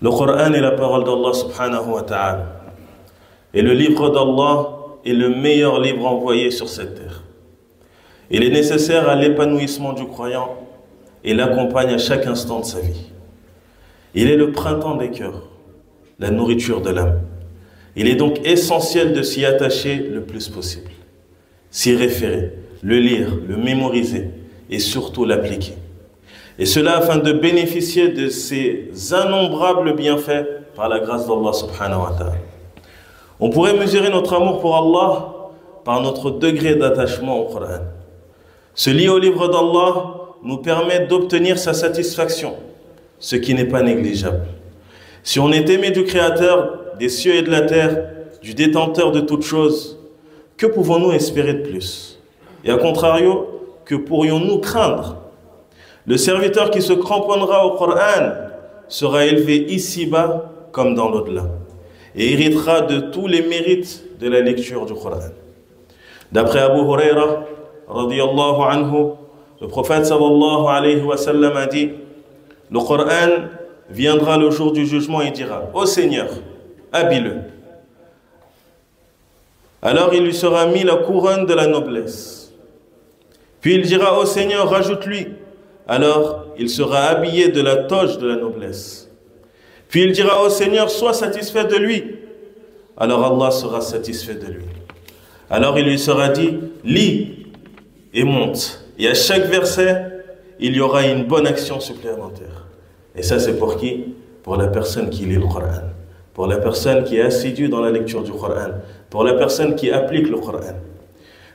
Le Coran est la parole d'Allah subhanahu wa ta'ala. Et le livre d'Allah est le meilleur livre envoyé sur cette terre. Il est nécessaire à l'épanouissement du croyant et l'accompagne à chaque instant de sa vie. Il est le printemps des cœurs, la nourriture de l'âme. Il est donc essentiel de s'y attacher le plus possible, s'y référer, le lire, le mémoriser et surtout l'appliquer. Et cela afin de bénéficier de ces innombrables bienfaits par la grâce d'Allah subhanahu wa ta'ala. On pourrait mesurer notre amour pour Allah par notre degré d'attachement au Coran. Se lier au livre d'Allah nous permet d'obtenir sa satisfaction, ce qui n'est pas négligeable. Si on est aimé du Créateur des cieux et de la terre, du détenteur de toutes choses, que pouvons-nous espérer de plus? Et à contrario, que pourrions-nous craindre? Le serviteur qui se cramponnera au Coran sera élevé ici-bas comme dans l'au-delà et héritera de tous les mérites de la lecture du Coran. D'après Abu Huraira, radiyallahu anhu, le prophète sallallahu alayhi wa sallam a dit: le Coran viendra le jour du jugement et dira: ô Seigneur, habille-le. Alors il lui sera mis la couronne de la noblesse. Puis il dira: ô Seigneur, rajoute-lui. Alors il sera habillé de la toge de la noblesse. Puis il dira: ô Seigneur, sois satisfait de lui. Alors Allah sera satisfait de lui. Alors il lui sera dit: lis et monte. Et à chaque verset, il y aura une bonne action supplémentaire. Et ça, c'est pour qui? Pour la personne qui lit le Coran, pour la personne qui est assidue dans la lecture du Coran, pour la personne qui applique le Coran.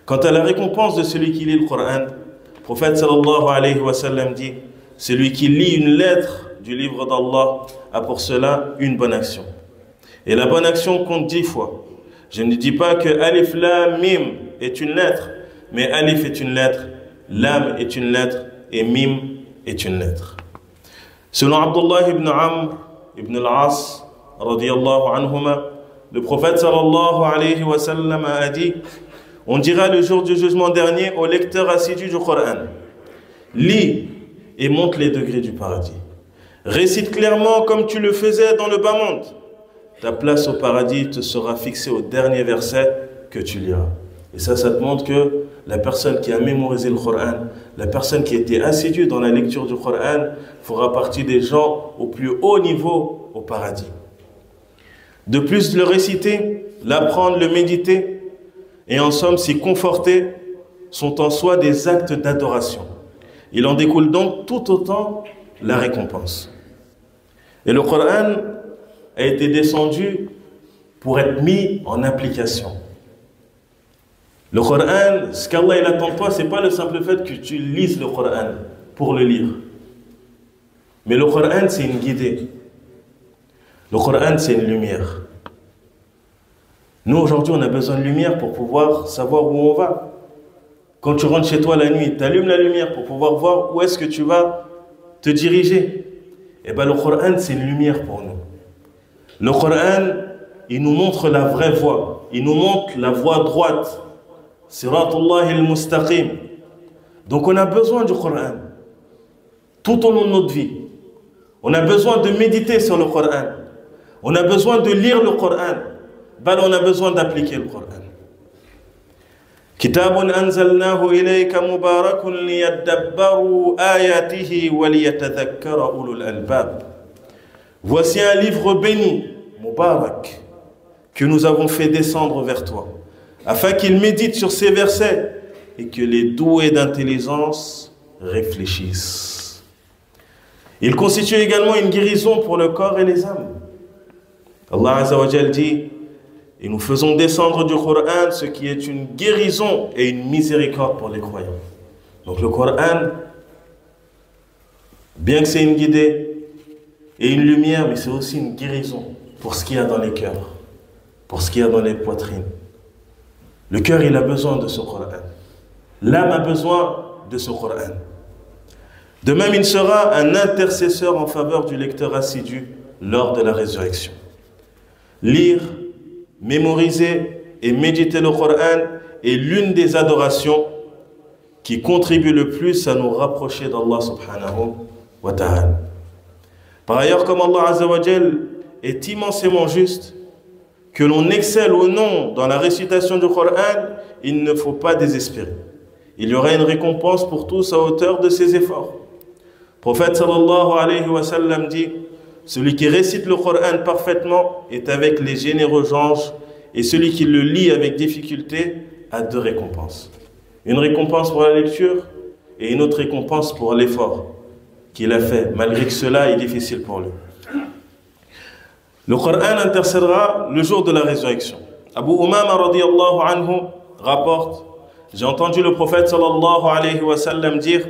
Quant à la récompense de celui qui lit le Coran, le prophète sallallahu alayhi wa sallam dit: celui qui lit une lettre du livre d'Allah a pour cela une bonne action. Et la bonne action compte 10 fois. Je ne dis pas que Alif Lam Mim est une lettre, mais Alif est une lettre, Lam est une lettre et Mim est une lettre. Selon Abdullah ibn Amr ibn al-As, radiyallahu anhuma, le prophète sallallahu alayhi wa sallam a dit: on dira le jour du jugement dernier au lecteur assidu du Coran: lis et monte les degrés du paradis. Récite clairement comme tu le faisais dans le bas monde. Ta place au paradis te sera fixée au dernier verset que tu liras. Et ça te montre que la personne qui a mémorisé le Coran, la personne qui était assidue dans la lecture du Coran, fera partie des gens au plus haut niveau au paradis. De plus, le réciter, l'apprendre, le méditer, et en somme s'y conforter, sont en soi des actes d'adoration. Il en découle donc tout autant la récompense. Et le Coran a été descendu pour être mis en application. Le Coran, ce qu'Allah attend de toi, ce n'est pas le simple fait que tu lises le Coran pour le lire. Mais le Coran, c'est une guidée. Le Coran, c'est une lumière. Nous, aujourd'hui, on a besoin de lumière pour pouvoir savoir où on va. Quand tu rentres chez toi la nuit, tu allumes la lumière pour pouvoir voir où est-ce que tu vas te diriger. Et bien, le Coran, c'est une lumière pour nous. Le Coran, il nous montre la vraie voie. Il nous montre la voie droite. Siratullah al-Mustaqim. Donc, on a besoin du Coran tout au long de notre vie. On a besoin de méditer sur le Coran. On a besoin de lire le Coran. Ben, on a besoin d'appliquer le Coran. Kitabun anzalnahu ilayka mubarakun liyadabbaru ayatihi wa liyatadhakkara ulul albab. Voici un livre béni, Mubarak, que nous avons fait descendre vers toi, afin qu'il médite sur ces versets et que les doués d'intelligence réfléchissent. Il constitue également une guérison pour le corps et les âmes. Allah Azza wa Jal dit: et nous faisons descendre du Coran ce qui est une guérison et une miséricorde pour les croyants. Donc le Coran, bien que c'est une guidée et une lumière, mais c'est aussi une guérison pour ce qu'il y a dans les cœurs, pour ce qu'il y a dans les poitrines. Le cœur, il a besoin de ce Coran. L'âme a besoin de ce Coran. De même, il sera un intercesseur en faveur du lecteur assidu lors de la résurrection. Lire, mémoriser et méditer le Coran est l'une des adorations qui contribue le plus à nous rapprocher d'Allah subhanahu wa ta'ala. Par ailleurs, comme Allah Azza wa Jal est immensément juste, que l'on excelle ou non dans la récitation du Coran, il ne faut pas désespérer. Il y aura une récompense pour tous à hauteur de ses efforts. Le prophète sallallahu alayhi wa sallam dit: celui qui récite le Coran parfaitement est avec les généreux anges, et celui qui le lit avec difficulté a deux récompenses. Une récompense pour la lecture et une autre récompense pour l'effort qu'il a fait, malgré que cela est difficile pour lui. Le Coran intercédera le jour de la résurrection. Abu Umama radiyallahu anhu rapporte: j'ai entendu le prophète sallallahu alayhi wa sallam dire: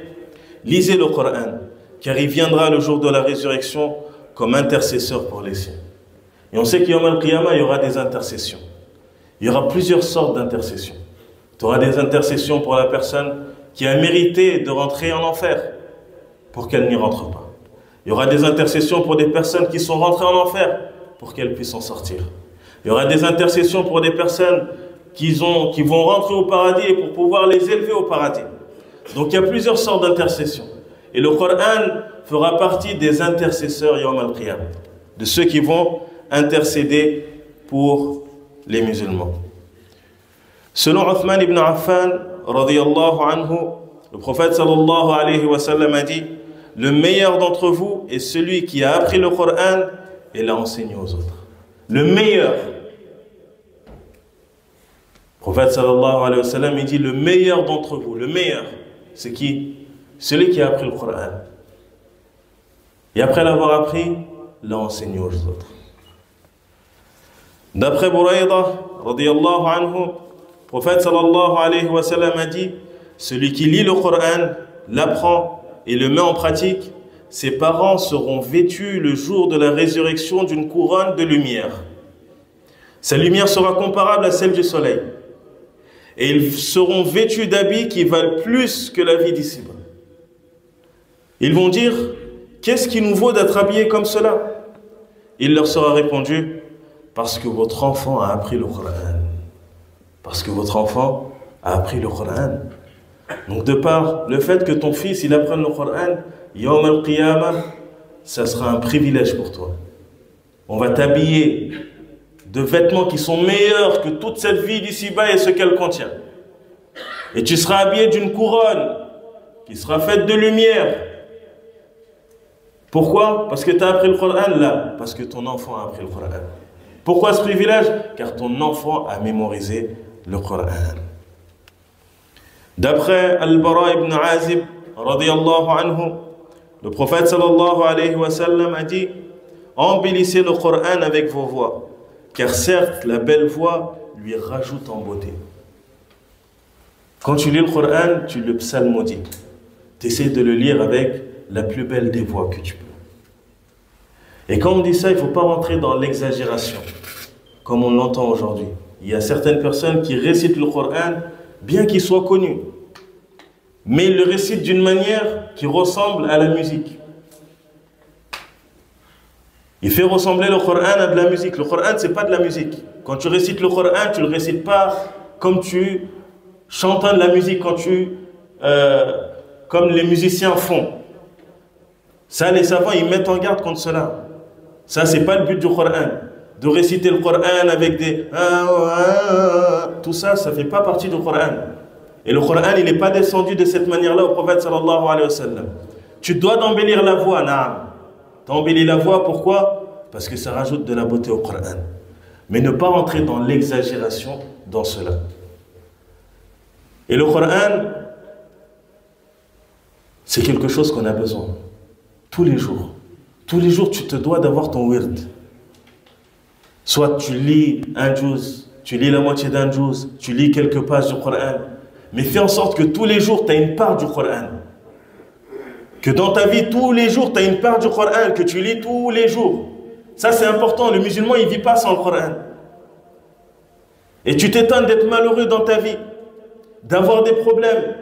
lisez le Coran, car il viendra le jour de la résurrection comme intercesseur pour les siens. Et on sait qu'il y aura des intercessions. Il y aura plusieurs sortes d'intercessions. Tu auras des intercessions pour la personne qui a mérité de rentrer en enfer, pour qu'elle n'y rentre pas. Il y aura des intercessions pour des personnes qui sont rentrées en enfer, pour qu'elles puissent en sortir. Il y aura des intercessions pour des personnes qui vont rentrer au paradis et pour pouvoir les élever au paradis. Donc il y a plusieurs sortes d'intercessions. Et le Coran fera partie des intercesseurs Yawm al-Qiyamah, de ceux qui vont intercéder pour les musulmans. Selon Uthman ibn Affan, radiyallahu anhu, le prophète sallallahu alayhi wa sallam a dit: le meilleur d'entre vous est celui qui a appris le Coran et l'a enseigné aux autres. Le meilleur. Le prophète sallallahu alayhi wa sallam il dit: le meilleur d'entre vous, le meilleur, c'est qui? Celui qui a appris le Coran. Et après l'avoir appris, l'a enseigné aux autres. D'après Buraïda, radiyallahu anhu, le prophète sallallahu alayhi wa sallam a dit: celui qui lit le Coran, l'apprend et le met en pratique, ses parents seront vêtus le jour de la résurrection d'une couronne de lumière. Sa lumière sera comparable à celle du soleil. Et ils seront vêtus d'habits qui valent plus que la vie d'ici-bas. Ils vont dire: qu'est-ce qui nous vaut d'être habillés comme cela? Il leur sera répondu: parce que votre enfant a appris le Coran. Parce que votre enfant a appris le Coran. Donc de par le fait que ton fils il apprenne le Coran, Yawm al-Qiyamah, ça sera un privilège pour toi. On va t'habiller de vêtements qui sont meilleurs que toute cette vie d'ici-bas et ce qu'elle contient. Et tu seras habillé d'une couronne qui sera faite de lumière. Pourquoi? Parce que tu as appris le Coran là. Parce que ton enfant a appris le Coran. Pourquoi ce privilège? Car ton enfant a mémorisé le Coran. D'après Al-Bara ibn Azib, radiyallahu anhu, le prophète sallallahu alayhi wa sallam a dit: embellissez le Coran avec vos voix, car certes la belle voix lui rajoute en beauté. Quand tu lis le Coran, tu le psalmodies. Tu essaies de le lire avec la plus belle des voix que tu peux. Et quand on dit ça, il ne faut pas rentrer dans l'exagération, comme on l'entend aujourd'hui. Il y a certaines personnes qui récitent le Coran, bien qu'il soit connu, mais ils le récitent d'une manière qui ressemble à la musique. Il fait ressembler le Coran à de la musique. Le Coran, ce n'est pas de la musique. Quand tu récites le Coran, tu ne le récites pas comme tu chantes de la musique, comme les musiciens font. Ça, les savants, ils mettent en garde contre cela. Ça, ce n'est pas le but du Coran. De réciter le Coran avec des... Tout ça, ça ne fait pas partie du Coran. Et le Coran, il n'est pas descendu de cette manière-là au prophète sallallahu alayhi wa sallam. Tu dois d'embellir la voix, naam. Tu embellis la voix, pourquoi? Parce que ça rajoute de la beauté au Coran. Mais ne pas rentrer dans l'exagération dans cela. Et le Coran, c'est quelque chose qu'on a besoin. Tous les jours. Tous les jours, tu te dois d'avoir ton wird. Soit tu lis un juz, tu lis la moitié d'un juz, tu lis quelques pages du Coran. Mais fais en sorte que tous les jours, tu as une part du Coran. Que dans ta vie, tous les jours, tu as une part du Coran que tu lis tous les jours. Ça, c'est important. Le musulman, il ne vit pas sans le Coran. Et tu t'étonnes d'être malheureux dans ta vie, d'avoir des problèmes,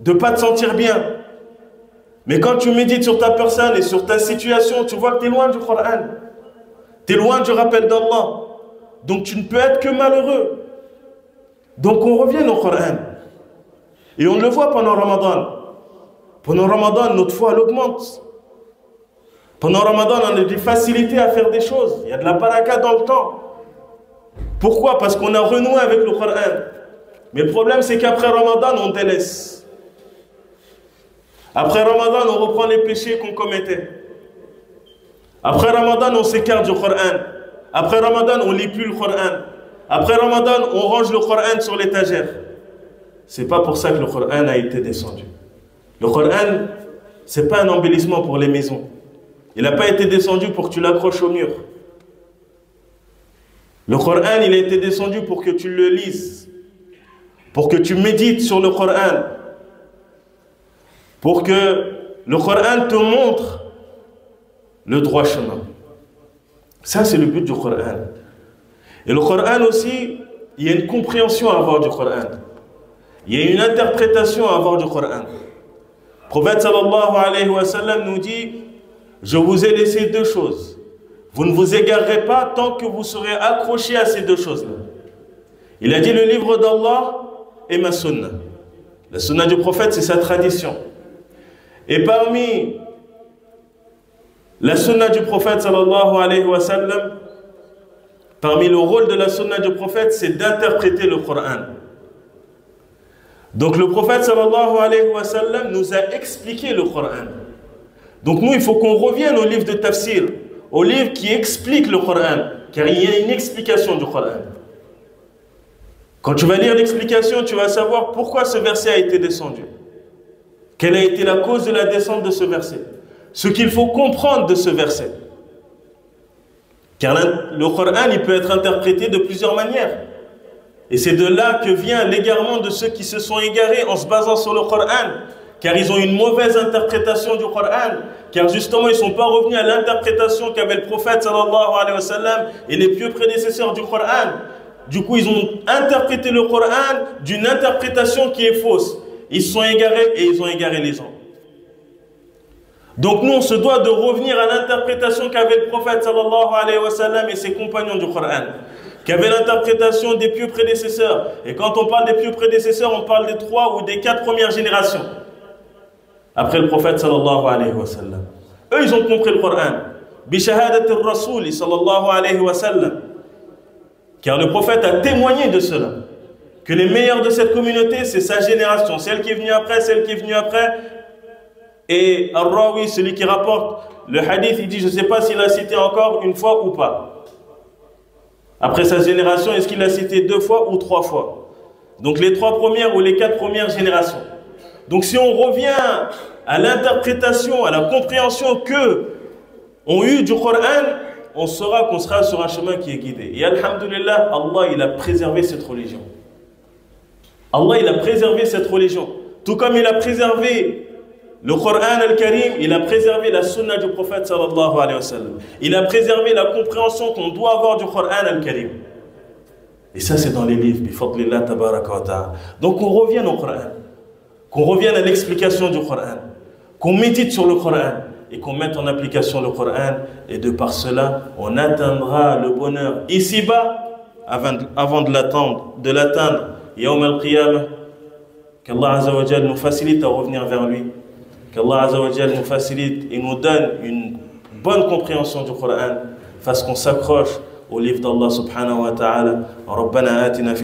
de ne pas te sentir bien. Mais quand tu médites sur ta personne et sur ta situation, tu vois que tu es loin du Coran. Tu es loin du rappel d'Allah. Donc tu ne peux être que malheureux. Donc on revient au Coran. Et on le voit pendant Ramadan. Pendant Ramadan, notre foi elle augmente. Pendant Ramadan, on a des facilités à faire des choses. Il y a de la baraka dans le temps. Pourquoi? Parce qu'on a renoué avec le Coran. Mais le problème, c'est qu'après Ramadan, on délaisse. Après Ramadan, on reprend les péchés qu'on commettait. Après Ramadan, on s'écarte du Coran. Après Ramadan, on ne lit plus le Coran. Après Ramadan, on range le Coran sur l'étagère. C'est pas pour ça que le Coran a été descendu. Le Coran, c'est pas un embellissement pour les maisons. Il n'a pas été descendu pour que tu l'accroches au mur. Le Coran, il a été descendu pour que tu le lises, pour que tu médites sur le Coran, pour que le Coran te montre le droit chemin. Ça, c'est le but du Coran. Et le Coran aussi, il y a une compréhension à avoir du Coran. Il y a une interprétation à avoir du Coran. Le prophète sallallahu alayhi wa sallam nous dit: je vous ai laissé deux choses. Vous ne vous égarerez pas tant que vous serez accrochés à ces deux choses-là. Il a dit: le livre d'Allah et ma sunna. La sunna du prophète, c'est sa tradition. Et parmi la sunna du prophète sallallahu alayhi wa sallam, parmi le rôle de la sunna du prophète, c'est d'interpréter le Coran. Donc le prophète sallallahu alayhi wa sallam nous a expliqué le Coran. Donc nous, il faut qu'on revienne au livre de tafsir, au livre qui explique le Coran, car il y a une explication du Coran. Quand tu vas lire l'explication, tu vas savoir pourquoi ce verset a été descendu. Quelle a été la cause de la descente de ce verset. Ce qu'il faut comprendre de ce verset. Car le Coran, il peut être interprété de plusieurs manières. Et c'est de là que vient l'égarement de ceux qui se sont égarés en se basant sur le Coran. Car ils ont une mauvaise interprétation du Coran. Car justement, ils ne sont pas revenus à l'interprétation qu'avait le prophète sallallahu alayhi wa sallam et les pieux prédécesseurs du Coran. Du coup, ils ont interprété le Coran d'une interprétation qui est fausse. Ils se sont égarés et ils ont égaré les gens. Donc nous, on se doit de revenir à l'interprétation qu'avait le prophète sallallahu alayhi wa sallam et ses compagnons du Coran. Qu'avait l'interprétation des pieux prédécesseurs. Et quand on parle des pieux prédécesseurs, on parle des 3 ou des 4 premières générations. Après le prophète sallallahu alayhi wa sallam. Eux, ils ont compris le Coran. Bishahadat al-Rasoul sallallahu alayhi wa sallam. Car le prophète a témoigné de cela. Que les meilleurs de cette communauté, c'est sa génération. Celle qui est venue après, celle qui est venue après. Et Ar-Rawi, celui qui rapporte le hadith, il dit, je ne sais pas s'il a cité encore une fois ou pas. Après sa génération, est-ce qu'il a cité 2 fois ou 3 fois? Donc les 3 premières ou les 4 premières générations. Donc si on revient à l'interprétation, à la compréhension que ont eu du Coran, on saura qu'on sera sur un chemin qui est guidé. Et alhamdulillah, Allah, il a préservé cette religion. Allah, il a préservé cette religion. Tout comme il a préservé le Coran al-Karim, il a préservé la sunna du prophète sallallahu alayhi wa sallam. Il a préservé la compréhension qu'on doit avoir du Coran al-Karim. Et ça, c'est dans les livres. Bifadlillah tabaraka wa ta'ala. Donc on revienne au Coran. Qu'on revienne à l'explication du Coran. Qu'on médite sur le Coran. Et qu'on mette en application le Coran. Et de par cela, on atteindra le bonheur ici-bas avant de l'atteindre. Yawm al-Qiyamah. Qu'Allah Azza wa Jal nous facilite à revenir vers lui. Qu'Allah Azza wa Jal nous facilite et nous donne une bonne compréhension du Coran, fasse qu'on s'accroche au livre d'Allah subhanahu wa ta'ala. Rabbana atina fi